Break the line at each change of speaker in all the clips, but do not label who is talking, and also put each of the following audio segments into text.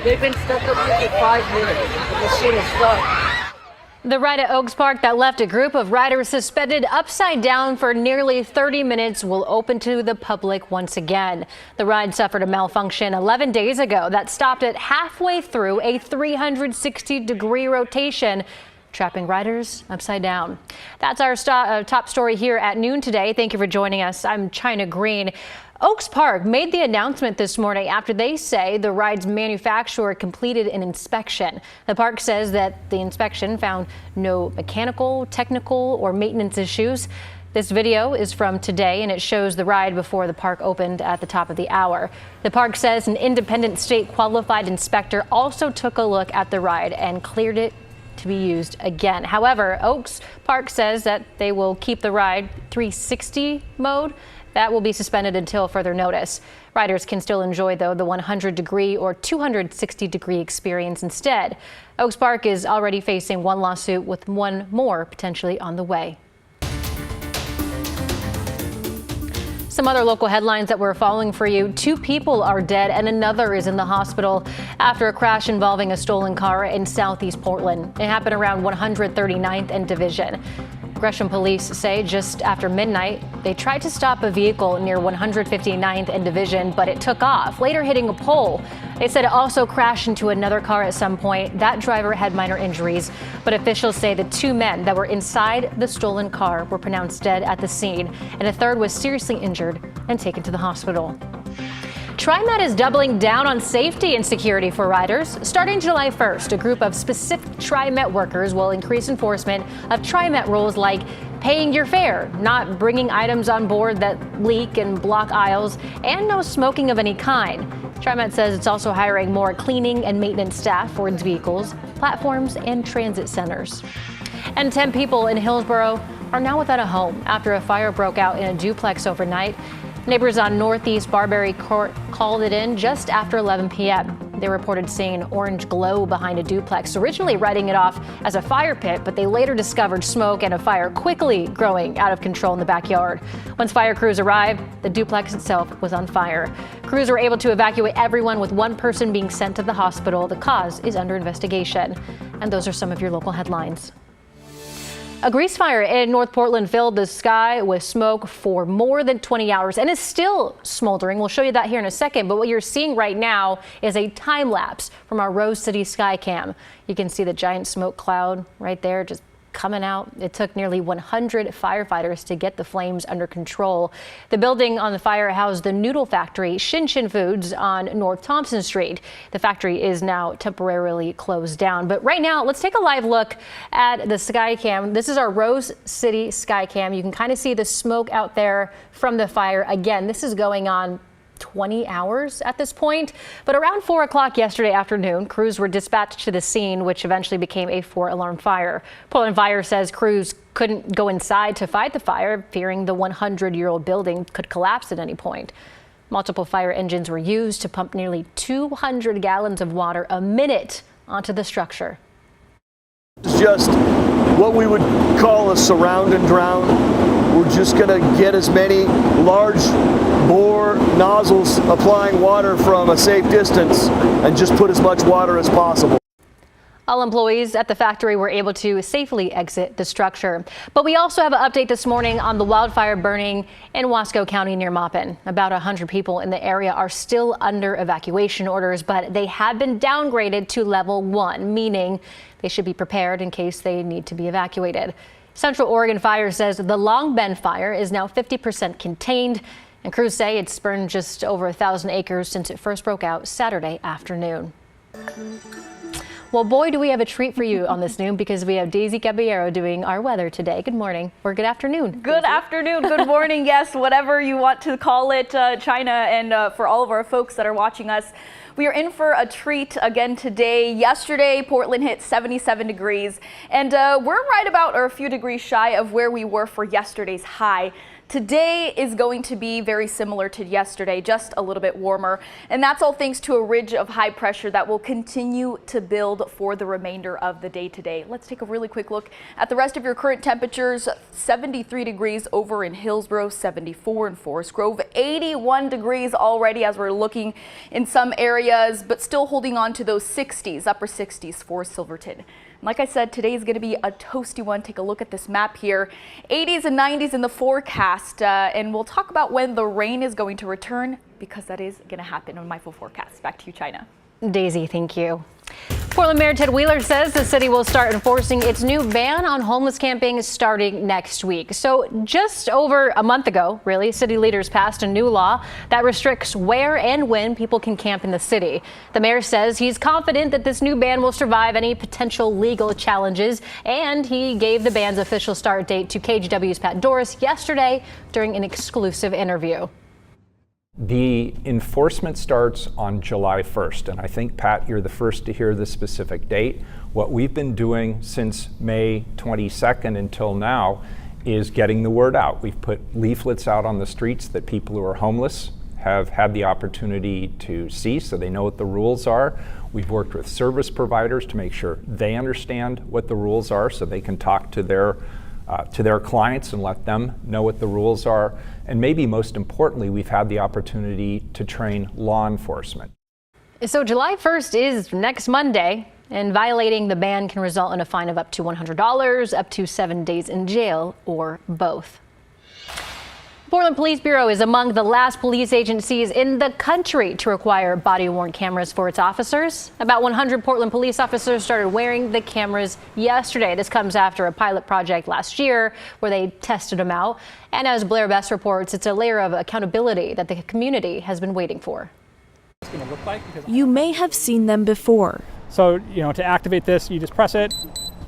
They've been stuck up here for 5 minutes. The machine is stuck.
The ride at Oaks Park that left a group of riders suspended upside down for nearly 30 minutes will open to the public once again. The ride suffered a malfunction 11 days ago that stopped it halfway through a 360-degree rotation, trapping riders upside down. That's our top story here at noon today. Thank you for joining us. I'm China Green. Oaks Park made the announcement this morning after they say the ride's manufacturer completed an inspection. The park says that the inspection found no mechanical, technical, or maintenance issues. This video is from today, and it shows the ride before the park opened at the top of the hour. The park says an independent state qualified inspector also took a look at the ride and cleared it to be used again. However, Oaks Park says that they will keep the ride 360 mode. That will be suspended until further notice. Riders can still enjoy, though, the 100-degree or 260-degree experience instead. Oaks Park is already facing one lawsuit with one more potentially on the way. Some other local headlines that we're following for you. 2 people are dead and another is in the hospital after a crash involving a stolen car in southeast Portland. It happened around 139th and Division. Gresham police say just after midnight, they tried to stop a vehicle near 159th and Division, but it took off, later hitting a pole. They said it also crashed into another car at some point. That driver had minor injuries, but officials say the 2 men that were inside the stolen car were pronounced dead at the scene, and a third was seriously injured and taken to the hospital. TriMet is doubling down on safety and security for riders. Starting July 1st, a group of specific TriMet workers will increase enforcement of TriMet rules like paying your fare, not bringing items on board that leak and block aisles, and no smoking of any kind. TriMet says it's also hiring more cleaning and maintenance staff for its vehicles, platforms, and transit centers. And 10 people in Hillsborough are now without a home after a fire broke out in a duplex overnight. Neighbors on Northeast Barberry Court called it in just after 11 p.m. They reported seeing an orange glow behind a duplex, originally writing it off as a fire pit, but they later discovered smoke and a fire quickly growing out of control in the backyard. Once fire crews arrived, the duplex itself was on fire. Crews were able to evacuate everyone, with one person being sent to the hospital. The cause is under investigation. And those are some of your local headlines. A grease fire in North Portland filled the sky with smoke for more than 20 hours and is still smoldering. We'll show you that here in a second. But what you're seeing right now is a time lapse from our Rose City sky cam. You can see the giant smoke cloud right there just coming out. It took nearly 100 firefighters to get the flames under control. The building on the fire housed the Noodle factory, Shin Shin Foods, on North Thompson Street. The factory is now temporarily closed down. But right now, let's take a live look at the sky cam. This is our Rose City sky cam. You can kind of see the smoke out there from the fire. Again, this is going on 20 hours at this point. But around 4 o'clock yesterday afternoon, crews were dispatched to the scene, which eventually became a 4-alarm fire. Portland Fire says crews couldn't go inside to fight the fire, fearing the 100-year-old building could collapse at any point. Multiple fire engines were used to pump nearly 200 gallons of water a minute onto the structure.
It's just what we would call a surround and drown. We're just going to get as many large bore nozzles applying water from a safe distance and just put as much water as possible.
All employees at the factory were able to safely exit the structure. But we also have an update this morning on the wildfire burning in Wasco County near Maupin. About 100 people in the area are still under evacuation orders, but they have been downgraded to level 1, meaning they should be prepared in case they need to be evacuated. Central Oregon Fire says the Long Bend fire is now 50% contained, and crews say it's burned just over 1,000 acres since it first broke out Saturday afternoon. Well, boy, do we have a treat for you on this noon, because we have Daisy Caballero doing our weather today. Good morning, or good afternoon.
Good afternoon, good morning, yes, whatever you want to call it, China, and for all of our folks that are watching us. We are in for a treat again today. Yesterday, Portland hit 77 degrees, and we're right about or a few degrees shy of where we were for yesterday's high. Today is going to be very similar to yesterday, just a little bit warmer. And that's all thanks to a ridge of high pressure that will continue to build for the remainder of the day today. Let's take a really quick look at the rest of your current temperatures. 73 degrees over in Hillsborough, 74 in Forest Grove, 81 degrees already as we're looking in some areas. areas, but still holding on to those 60s, upper 60s for Silverton. Like I said, today is going to be a toasty one. Take a look at this map here. 80s and 90s in the forecast, and we'll talk about when the rain is going to return, because that is going to happen on my full forecast. Back to you, China.
Daisy, thank you. Portland Mayor Ted Wheeler says the city will start enforcing its new ban on homeless camping starting next week. So just over a month ago, really, city leaders passed a new law that restricts where and when people can camp in the city. The mayor says he's confident that this new ban will survive any potential legal challenges, and he gave the ban's official start date to KGW's Pat Doris yesterday during an exclusive interview.
The enforcement starts on July 1st, and I think, Pat, you're the first to hear the specific date. What we've been doing since May 22nd until now is getting the word out. We've put leaflets out on the streets that people who are homeless have had the opportunity to see, so they know what the rules are. We've worked with service providers to make sure they understand what the rules are so they can talk to their clients and let them know what the rules are. And maybe most importantly, we've had the opportunity to train law enforcement.
So July 1st is next Monday, and violating the ban can result in a fine of up to $100, up to 7 days in jail, or both. Portland Police Bureau is among the last police agencies in the country to require body-worn cameras for its officers. About 100 Portland police officers started wearing the cameras yesterday. This comes after a pilot project last year where they tested them out. And as Blair Best reports, it's a layer of accountability that the community has been waiting for.
You may have seen them before.
So, to activate this, you just press it.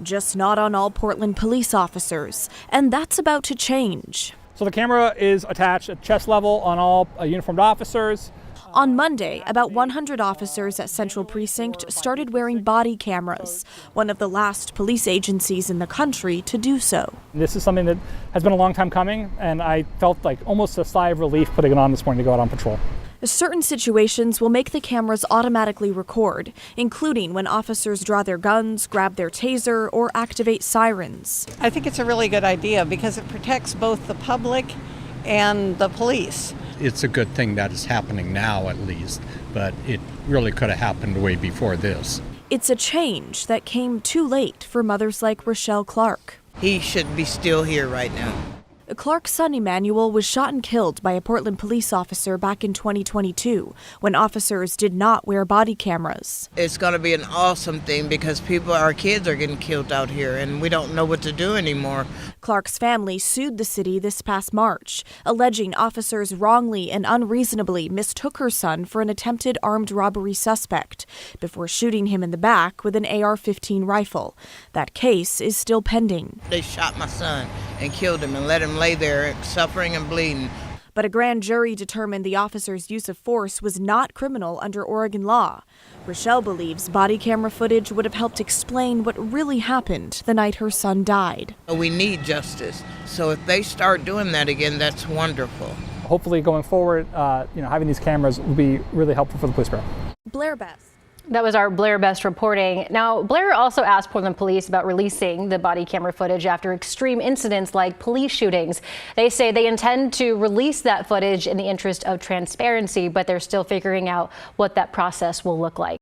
Just not on all Portland police officers, and that's about to change.
So the camera is attached at chest level on all uniformed officers.
On Monday, about 100 officers at Central Precinct started wearing body cameras, one of the last police agencies in the country to do so.
This is something that has been a long time coming, and I felt like almost a sigh of relief putting it on this morning to go out on patrol.
Certain situations will make the cameras automatically record, including when officers draw their guns, grab their taser, or activate sirens.
I think it's a really good idea because it protects both the public and the police.
It's a good thing that is happening now, at least, but it really could have happened way before this.
It's a change that came too late for mothers like Rochelle Clark.
He should be still here right now.
Clark's son Emmanuel was shot and killed by a Portland police officer back in 2022 when officers did not wear body cameras.
It's going to be an awesome thing because our kids are getting killed out here and we don't know what to do anymore.
Clark's family sued the city this past March, alleging officers wrongly and unreasonably mistook her son for an attempted armed robbery suspect before shooting him in the back with an AR-15 rifle. That case is still pending.
They shot my son and killed him and let him lay there suffering and bleeding.
But a grand jury determined the officer's use of force was not criminal under Oregon law. Rochelle believes body camera footage would have helped explain what really happened the night her son died.
We need justice. So if they start doing that again, that's wonderful.
Hopefully going forward, having these cameras will be really helpful for the police bureau.
Blair Best.
That was our Blair Best reporting. Now, Blair also asked Portland police about releasing the body camera footage after extreme incidents like police shootings. They say they intend to release that footage in the interest of transparency, but they're still figuring out what that process will look like.